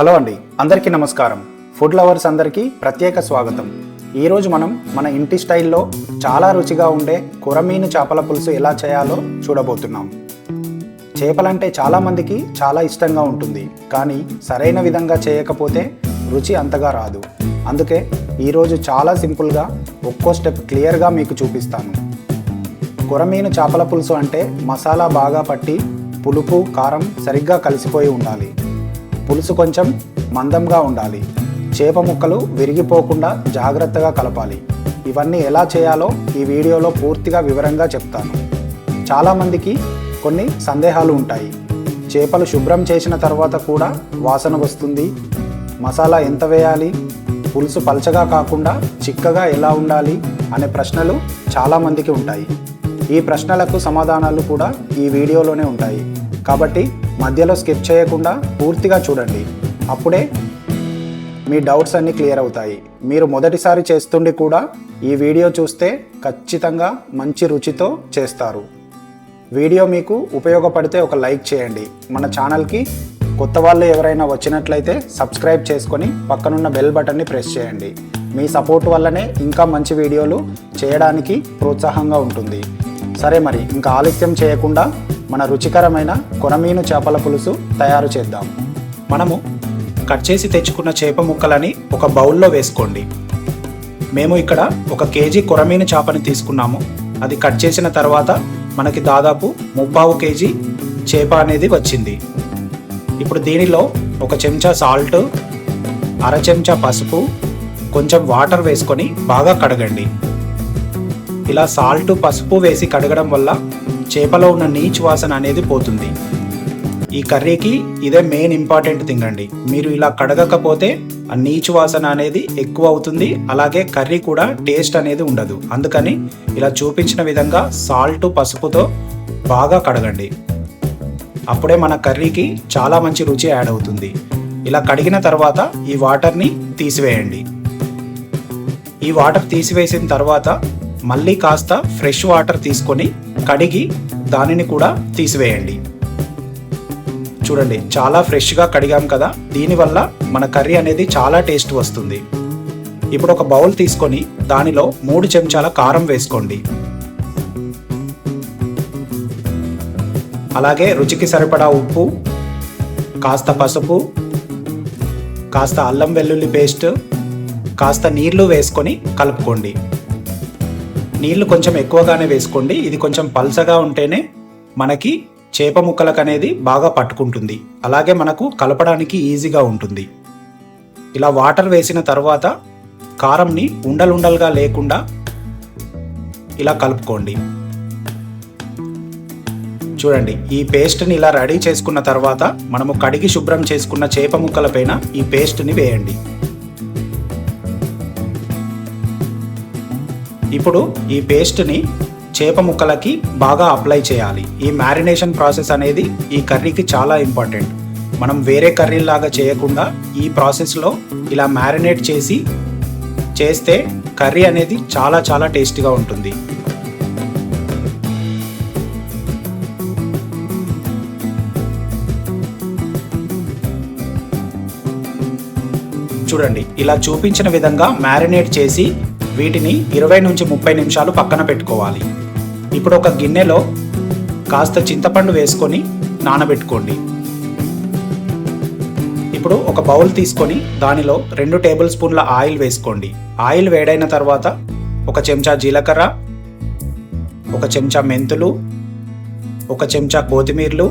Hello అండి, అందరికీ నమస్కారం. ఫుడ్ లవర్స్ అందరికీ ప్రత్యేక స్వాగతం. ఈరోజు మనం మన ఇంటి స్టైల్లో చాలా రుచిగా ఉండే కొరమీను చేపల పులుసు ఎలా చేయాలో చూడబోతున్నాం. చేపలంటే చాలామందికి చాలా ఇష్టంగా ఉంటుంది, కానీ సరైన విధంగా చేయకపోతే రుచి అంతగా రాదు. అందుకే ఈరోజు చాలా సింపుల్గా ఒక్కో స్టెప్ క్లియర్గా మీకు చూపిస్తాను. కొరమీను చేపల పులుసు అంటే మసాలా బాగా పట్టి పులుపు కారం సరిగ్గా కలిసిపోయి ఉండాలి. పులుసు కొంచెం మందంగా ఉండాలి. చేప ముక్కలు విరిగిపోకుండా జాగ్రత్తగా కలపాలి. ఇవన్నీ ఎలా చేయాలో ఈ వీడియోలో పూర్తిగా వివరంగా చెప్తాను. చాలామందికి కొన్ని సందేహాలు ఉంటాయి. చేపలు శుభ్రం చేసిన తర్వాత కూడా వాసన వస్తుంది, మసాలా ఎంత వేయాలి, పులుసు పల్చగా కాకుండా చిక్కగా ఎలా ఉండాలి అనే ప్రశ్నలు చాలామందికి ఉంటాయి. ఈ ప్రశ్నలకు సమాధానాలు కూడా ఈ వీడియోలోనే ఉంటాయి. కాబట్టి మధ్యలో స్కిప్ చేయకుండా పూర్తిగా చూడండి. అప్పుడే మీ డౌట్స్ అన్నీ క్లియర్ అవుతాయి. మీరు మొదటిసారి చేస్తుండి కూడా ఈ వీడియో చూస్తే ఖచ్చితంగా మంచి రుచితో చేస్తారు. వీడియో మీకు ఉపయోగపడితే ఒక లైక్ చేయండి. మన ఛానల్కి కొత్త వాళ్ళు ఎవరైనా వచ్చినట్లయితే సబ్స్క్రైబ్ చేసుకొని పక్కనున్న బెల్ బటన్ని ప్రెస్ చేయండి. మీ సపోర్ట్ వల్లనే ఇంకా మంచి వీడియోలు చేయడానికి ప్రోత్సాహంగా ఉంటుంది. సరే, మరి ఇంకా ఆలస్యం చేయకుండా మన రుచికరమైన కొరమీను చేపల పులుసు తయారు చేద్దాం. మనము కట్ చేసి తెచ్చుకున్న చేప ముక్కలని ఒక బౌల్లో వేసుకోండి. మేము ఇక్కడ 1 కేజీ కొరమీను చేపని తీసుకున్నాము. అది కట్ చేసిన తర్వాత మనకి దాదాపు 3/4 కేజీ చేప అనేది వచ్చింది. ఇప్పుడు దీనిలో 1 చెంచా సాల్ట్, 1/2 చెంచా పసుపు, కొంచెం వాటర్ వేసుకొని బాగా కడగండి. ఇలా సాల్ట్ పసుపు వేసి కడగడం వల్ల చేపలో ఉన్న నీచు వాసన అనేది పోతుంది. ఈ కర్రీకి ఇదే మెయిన్ ఇంపార్టెంట్ థింగ్ అండి. మీరు ఇలా కడగకపోతే ఆ నీచు వాసన అనేది ఎక్కువ అవుతుంది, అలాగే కర్రీ కూడా టేస్ట్ అనేది ఉండదు. అందుకని ఇలా చూపించిన విధంగా సాల్ట్ పసుపుతో బాగా కడగండి. అప్పుడే మన కర్రీకి చాలా మంచి రుచి యాడ్ అవుతుంది. ఇలా కడిగిన తర్వాత ఈ వాటర్ని తీసివేయండి. ఈ వాటర్ తీసివేసిన తర్వాత మళ్ళీ కాస్త ఫ్రెష్ వాటర్ తీసుకొని కడిగి దానిని కూడా తీసివేయండి. చూడండి, చాలా ఫ్రెష్గా కడిగాం కదా. దీనివల్ల మన కర్రీ అనేది చాలా టేస్ట్ వస్తుంది. ఇప్పుడు ఒక బౌల్ తీసుకొని దానిలో 3 చెంచాల కారం వేసుకోండి. అలాగే రుచికి సరిపడా ఉప్పు, కాస్త పసుపు, కాస్త అల్లం వెల్లుల్లి పేస్ట్, కాస్త నీళ్లు వేసుకొని కలుపుకోండి. నీళ్లు కొంచెం ఎక్కువగానే వేసుకోండి. ఇది కొంచెం పల్చగా ఉంటేనే మనకి చేప ముక్కలకు అనేది బాగా పట్టుకుంటుంది, అలాగే మనకు కలపడానికి ఈజీగా ఉంటుంది. ఇలా వాటర్ వేసిన తర్వాత కారంని ఉండలుండలుగా లేకుండా ఇలా కలుపుకోండి. చూడండి, ఈ పేస్ట్ని ఇలా రెడీ చేసుకున్న తర్వాత మనము కడిగి శుభ్రం చేసుకున్న చేప ముక్కల పైన ఈ పేస్ట్ని వేయండి. ఇప్పుడు ఈ పేస్ట్ని చేప ముక్కలకి బాగా అప్లై చేయాలి. ఈ మ్యారినేషన్ ప్రాసెస్ అనేది ఈ కర్రీకి చాలా ఇంపార్టెంట్. మనం వేరే కర్రీలాగా చేయకుండా ఈ ప్రాసెస్లో ఇలా మ్యారినేట్ చేస్తే కర్రీ అనేది చాలా చాలా టేస్టీగా ఉంటుంది. చూడండి, ఇలా చూపించిన విధంగా మ్యారినేట్ చేసి వీటిని 20 నుంచి 30 నిమిషాలు పక్కన పెట్టుకోవాలి. ఇప్పుడు ఒక గిన్నెలో కాస్త చింతపండు వేసుకొని నానబెట్టుకోండి. ఇప్పుడు ఒక బౌల్ తీసుకొని దానిలో 2 టేబుల్ స్పూన్ల ఆయిల్ వేసుకోండి. ఆయిల్ వేడైన తర్వాత 1 చెంచా జీలకర్ర, 1 చెంచా మెంతులు, 1 చెంచా కొత్తిమీరలు,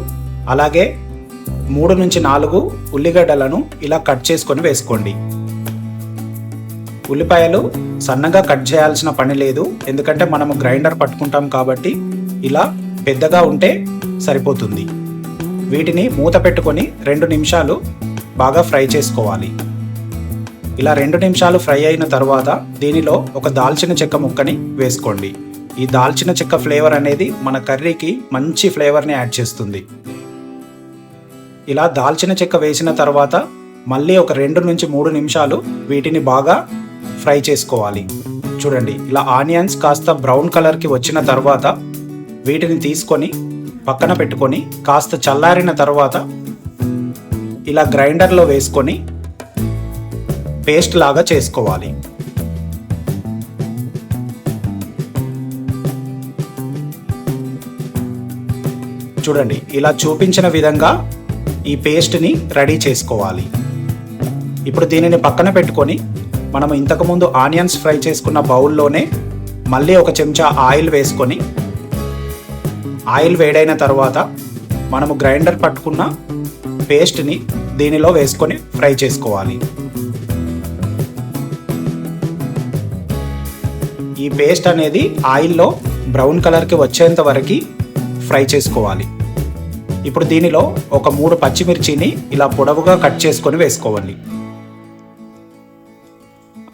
అలాగే 3 నుంచి 4 ఉల్లిగడ్డలను ఇలా కట్ చేసుకొని వేసుకోండి. ఉల్లిపాయలు సన్నగా కట్ చేయాల్సిన పని లేదు, ఎందుకంటే మనము గ్రైండర్ పట్టుకుంటాం కాబట్టి ఇలా పెద్దగా ఉంటే సరిపోతుంది. వీటిని మూత పెట్టుకొని 2 నిమిషాలు బాగా ఫ్రై చేసుకోవాలి. ఇలా 2 నిమిషాలు ఫ్రై అయిన తర్వాత దీనిలో ఒక దాల్చిన చెక్క ముక్కని వేసుకోండి. ఈ దాల్చిన చెక్క ఫ్లేవర్ అనేది మన కర్రీకి మంచి ఫ్లేవర్ని యాడ్ చేస్తుంది. ఇలా దాల్చిన చెక్క వేసిన తర్వాత మళ్ళీ ఒక 2 నుంచి 3 నిమిషాలు వీటిని బాగా ఫ్రై చేసుకోవాలి. చూడండి, ఇలా ఆనియన్స్ కాస్త బ్రౌన్ కలర్కి వచ్చిన తర్వాత వీటిని తీసుకొని పక్కన పెట్టుకొని కాస్త చల్లారిన తర్వాత ఇలా గ్రైండర్లో వేసుకొని పేస్ట్ లాగా చేసుకోవాలి. చూడండి, ఇలా చూపించిన విధంగా ఈ పేస్ట్ని రెడీ చేసుకోవాలి. ఇప్పుడు దీనిని పక్కన పెట్టుకొని మనం ఇంతకుముందు ఆనియన్స్ ఫ్రై చేసుకున్న బౌల్లోనే మళ్ళీ ఒక చెంచా ఆయిల్ వేసుకొని, ఆయిల్ వేడైన తర్వాత మనము గ్రైండర్ పట్టుకున్న పేస్ట్ని దీనిలో వేసుకొని ఫ్రై చేసుకోవాలి. ఈ పేస్ట్ అనేది ఆయిల్లో బ్రౌన్ కలర్కి వచ్చేంత వరకు ఫ్రై చేసుకోవాలి. ఇప్పుడు దీనిలో ఒక 3 పచ్చిమిర్చిని ఇలా పొడవుగా కట్ చేసుకొని వేసుకోవాలి.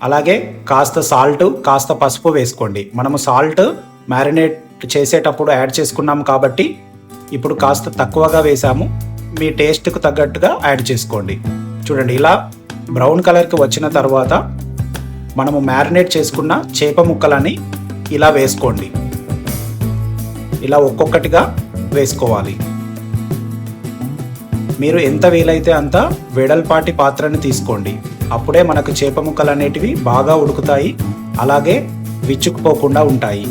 అలాగే కాస్త సాల్ట్, కాస్త పసుపు వేసుకోండి. మనము సాల్ట్ మ్యారినేట్ చేసేటప్పుడు యాడ్ చేసుకున్నాం కాబట్టి ఇప్పుడు కాస్త తక్కువగా వేసాము. మీ టేస్ట్కు తగ్గట్టుగా యాడ్ చేసుకోండి. చూడండి, ఇలా బ్రౌన్ కలర్కి వచ్చిన తర్వాత మనము మ్యారినేట్ చేసుకున్న చేప ముక్కలని ఇలా వేసుకోండి. ఇలా ఒక్కొక్కటిగా వేసుకోవాలి. మీరు ఎంత వీలైతే అంత వెడల్పాటి పాత్రని తీసుకోండి. అప్పుడే మనకు చేప ముక్కలు అనేటివి బాగా ఉడుకుతాయి, అలాగే విచ్చుకుపోకుండా ఉంటాయి.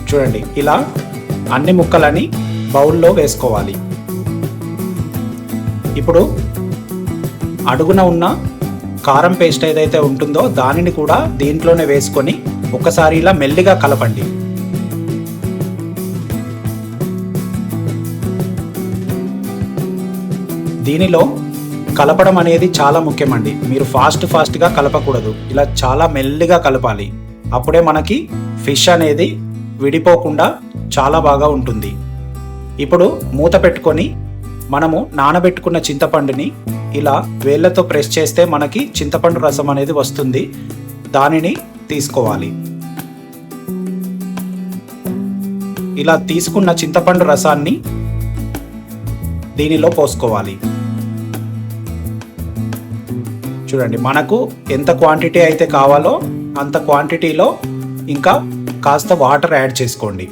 చూడండి, ఇలా అన్ని ముక్కలని బౌల్లో వేసుకోవాలి. ఇప్పుడు అడుగున ఉన్న కారం పేస్ట్ ఏదైతే ఉంటుందో దానిని కూడా దీంట్లోనే వేసుకొని ఒకసారి ఇలా మెల్లిగా కలపండి. దీనిలో కలపడం అనేది చాలా ముఖ్యమండి. మీరు ఫాస్ట్గా కలపకూడదు. ఇలా చాలా మెల్లిగా కలపాలి. అప్పుడే మనకి ఫిష్ అనేది విడిపోకుండా చాలా బాగా ఉంటుంది. ఇప్పుడు మూత పెట్టుకొని మనము నానబెట్టుకున్న చింతపండుని ఇలా వేళ్ళతో ప్రెస్ చేస్తే మనకి చింతపండు రసం అనేది వస్తుంది. దానిని తీసుకోవాలి. ఇలా తీసుకున్న చింతపండు రసాన్ని దీనిలో పోసుకోవాలి. చూడండి, మనకు ఎంత క్వాంటిటీ అయితే కావాలో అంత క్వాంటిటీలో ఇంకా కాస్త వాటర్ యాడ్ చేసుకోండి.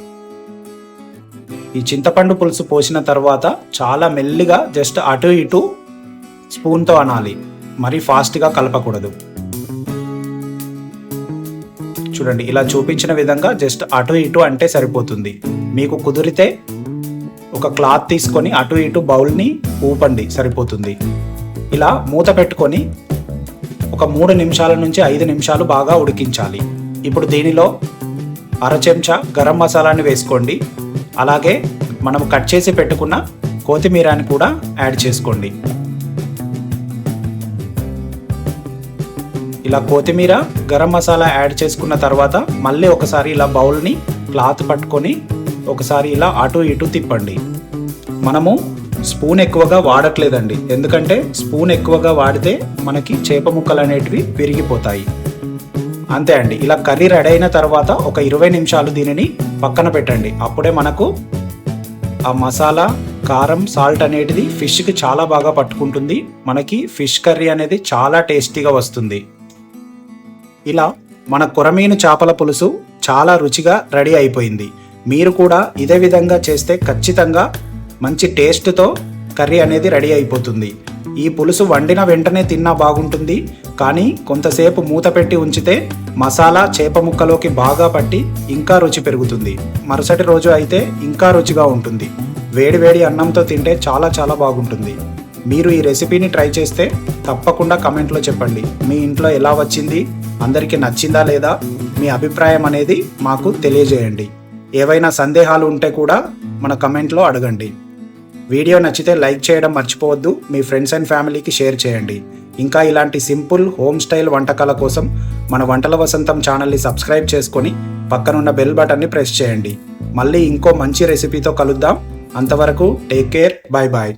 ఈ చింతపండు పులుసు పోసిన తర్వాత చాలా మెల్లిగా జస్ట్ అటు ఇటు స్పూన్తో అనాలి. మరి ఫాస్ట్గా కలపకూడదు. చూడండి, ఇలా చూపించిన విధంగా జస్ట్ అటు ఇటు అంటే సరిపోతుంది. మీకు కుదిరితే ఒక క్లాత్ తీసుకొని అటు ఇటు బౌల్ని ఊపండి, సరిపోతుంది. ఇలా మూత పెట్టుకొని ఒక 3 నిమిషాల నుంచి 5 నిమిషాలు బాగా ఉడికించాలి. ఇప్పుడు దీనిలో అర చెంచా గరం మసాలాని వేసుకోండి. అలాగే మనం కట్ చేసి పెట్టుకున్న కొత్తిమీరని కూడా యాడ్ చేసుకోండి. ఇలా కొత్తిమీర, గరం మసాలా యాడ్ చేసుకున్న తర్వాత మళ్ళీ ఒకసారి ఇలా బౌల్ని క్లాత్ పట్టుకొని ఒకసారి ఇలా అటు ఇటు తిప్పండి. మనము స్పూన్ ఎక్కువగా వాడట్లేదండి, ఎందుకంటే స్పూన్ ఎక్కువగా వాడితే మనకి చేప ముక్కలు అనేటివి విరిగిపోతాయి. అంతే అండి. ఇలా కర్రీ రెడీ అయిన తర్వాత ఒక 20 నిమిషాలు దీనిని పక్కన పెట్టండి. అప్పుడే మనకు ఆ మసాలా, కారం, సాల్ట్ అనేది ఫిష్కి చాలా బాగా పట్టుకుంటుంది. మనకి ఫిష్ కర్రీ అనేది చాలా టేస్టీగా వస్తుంది. ఇలా మన కొరమీను చేపల పులుసు చాలా రుచిగా రెడీ అయిపోయింది. మీరు కూడా ఇదే విధంగా చేస్తే ఖచ్చితంగా మంచి టేస్ట్తో కర్రీ అనేది రెడీ అయిపోతుంది. ఈ పులుసు వండిన వెంటనే తిన్నా బాగుంటుంది, కానీ కొంతసేపు మూత పెట్టి ఉంచితే మసాలా చేప ముక్కలోకి బాగా పట్టి ఇంకా రుచి పెరుగుతుంది. మరుసటి రోజు అయితే ఇంకా రుచిగా ఉంటుంది. వేడి అన్నంతో తింటే చాలా బాగుంటుంది. మీరు ఈ రెసిపీని ట్రై చేస్తే తప్పకుండా కమెంట్లో చెప్పండి. మీ ఇంట్లో ఎలా వచ్చింది, అందరికీ నచ్చిందా లేదా, మీ అభిప్రాయం అనేది మాకు తెలియజేయండి. ఏవైనా సందేహాలు ఉంటే కూడా మన కమెంట్లో అడగండి. వీడియో నచ్చితే లైక్ చేయడం మర్చిపోవద్దు. మీ ఫ్రెండ్స్ అండ్ ఫ్యామిలీకి షేర్ చేయండి. ఇంకా ఇలాంటి సింపుల్ హోమ్ స్టైల్ వంటకాల కోసం మన వంటల వసంతం ఛానల్ని సబ్స్క్రైబ్ చేసుకొని పక్కనున్న బెల్ బటన్ని ప్రెస్ చేయండి. మళ్ళీ ఇంకో మంచి రెసిపీతో కలుద్దాం. అంతవరకు టేక్ కేర్. బాయ్.